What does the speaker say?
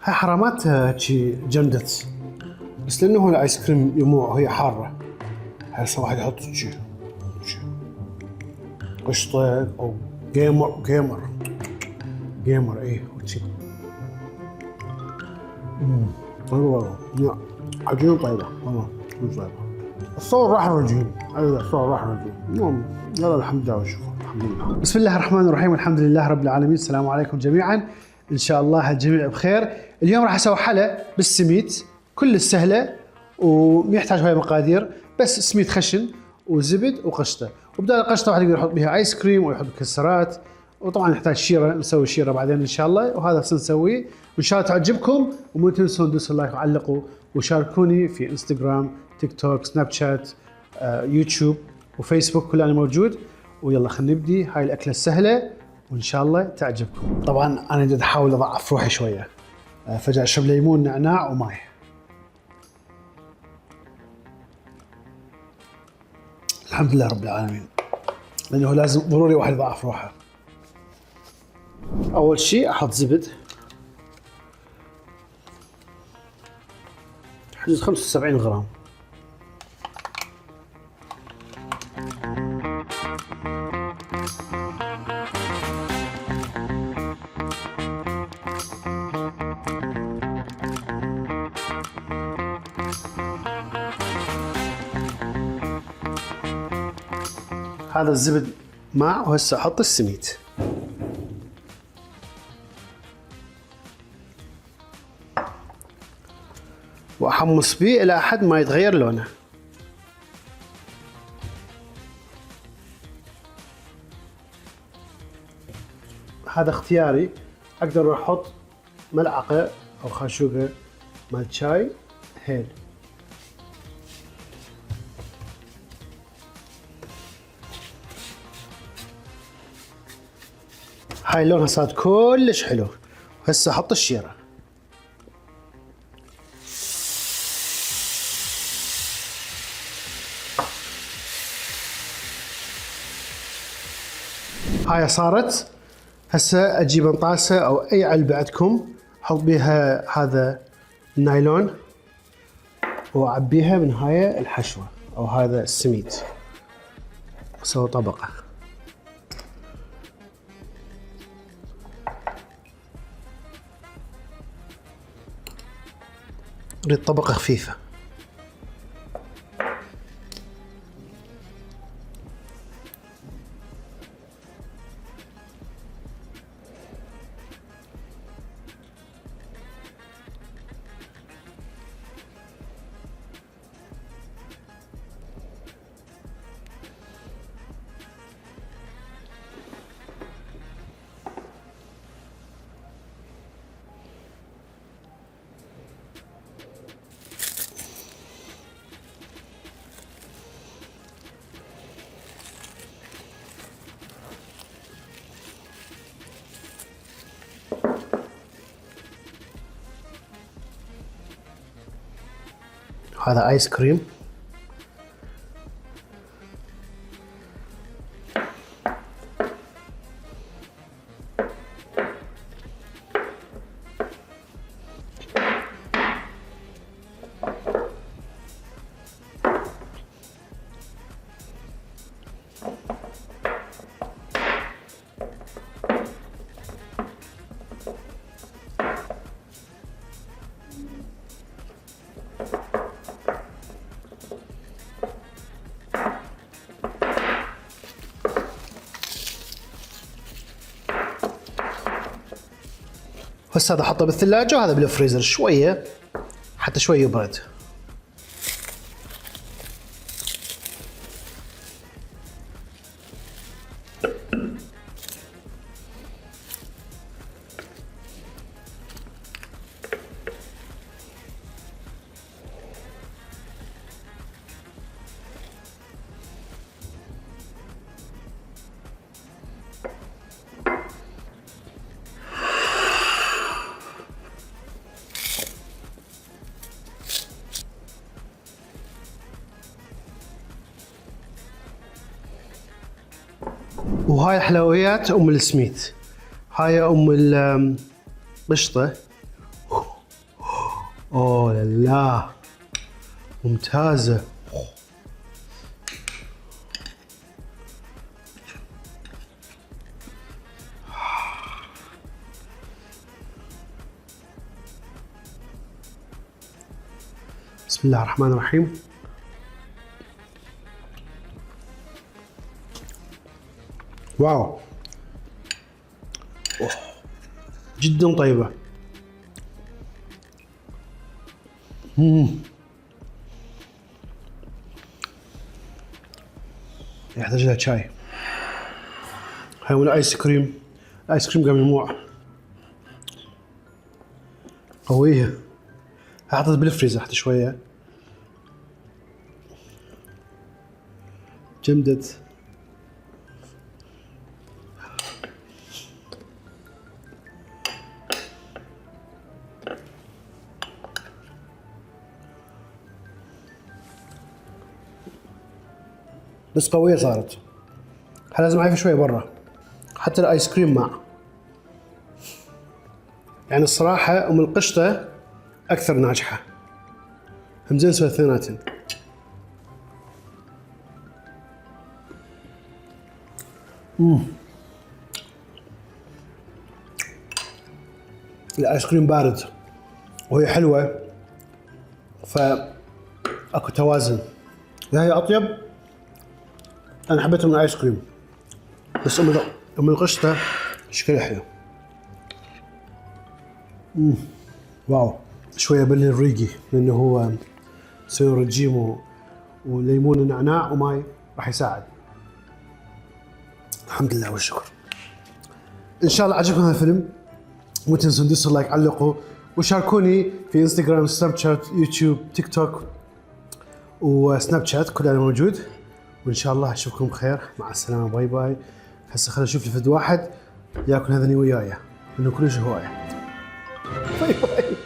هاي حرامات شي جمدت، بس لانه هو الايس كريم يموع وهي حاره. هسه واحد يحط شي قشطه او جيمر ايه وشي. والله عجينه طيبه والله طيبه. الصور راح رجيم. ايوه الصور راح رجيم. المهم يلا الحمد لله والشكر. الحمد لله. بسم الله الرحمن الرحيم، والحمد لله رب العالمين. السلام عليكم جميعا، ان شاء الله الجميع بخير. اليوم راح اسوي حلا بالسميت، كل سهله ويحتاج هاي مقادير، بس سميت خشن وزبد وقشطه، وبدال القشطه واحد يقدر يحط بها ايس كريم ويحط مكسرات، وطبعا نحتاج شيره، نسوي شيره بعدين ان شاء الله، وهذا سنسويه وان شاء الله تعجبكم. ومو تنسون دوسوا لايك وعلقوا وشاركوني في انستغرام، تيك توك، سناب شات، يوتيوب وفيسبوك، كل انا موجود. ويلا خلينا نبدي هاي الاكله السهله وان شاء الله تعجبكم. طبعا انا بدي احاول اضعف روحي شويه، فجاه اشرب ليمون نعناع وماي. الحمد لله رب العالمين، لانه لازم ضروري واحد يضعف روحه. اول شيء احط زبد حدود 75 غرام. هذا الزبد مع، وهسه احط السميد. واحمص به الى حد ما يتغير لونه. هذا اختياري، اقدر احط ملعقه او خاشوقه مال شاي هيل. هاي لونها صارت كلش حلو. هسه احط الشيره. هاي صارت. هسه اجيب انطاسه او اي علبه عندكم، احط بيها هذا النايلون واعبيها من هاي الحشوه او هذا السميد، اسوي طبقه. اريد طبقه خفيفه. هذا ايس كريم. هسه هذا احطه بالثلاجه وهذا بالفريزر شويه حتى شوي يبرد. وهاي الحلويات ام السميت، هاي ام القشطه اوه لا ممتازة. بسم الله الرحمن الرحيم. واو أوه. جدا طيبة. يحتاج لها شاي. هاي من الايس كريم. الايس كريم قبل ممنوع. قوية. حطيت بالفريزر حتى شوية. جمدت. بس قوية صارت. لازم اعيفها شوية برا. حتى الايس كريم مع. يعني الصراحة ام القشطة اكثر ناجحة. همزين سوى اثنيناتن. الايس كريم بارد وهي حلوة، فاكو توازن. هي اطيب. انا حبيتها من الايس كريم، بس ام القشطة شكلها حلو. واو. شوية بلي الريقي لانه هو سوي رجيم وليمون ونعناع وماي راح يساعد. الحمد لله والشكر. ان شاء الله عجبكم هذا الفيلم. مو تنسوا تدوسوا لايك، علقوا وشاركوني في انستغرام، سناب شات، يوتيوب، تيك توك وسناب شات، كل هذا موجود. وان شاء الله اشوفكم بخير. مع السلامه. باي باي. هسه خلينا نشوف الفيديو واحد ياكل هذني وياي لانه كلش هوايه. باي باي.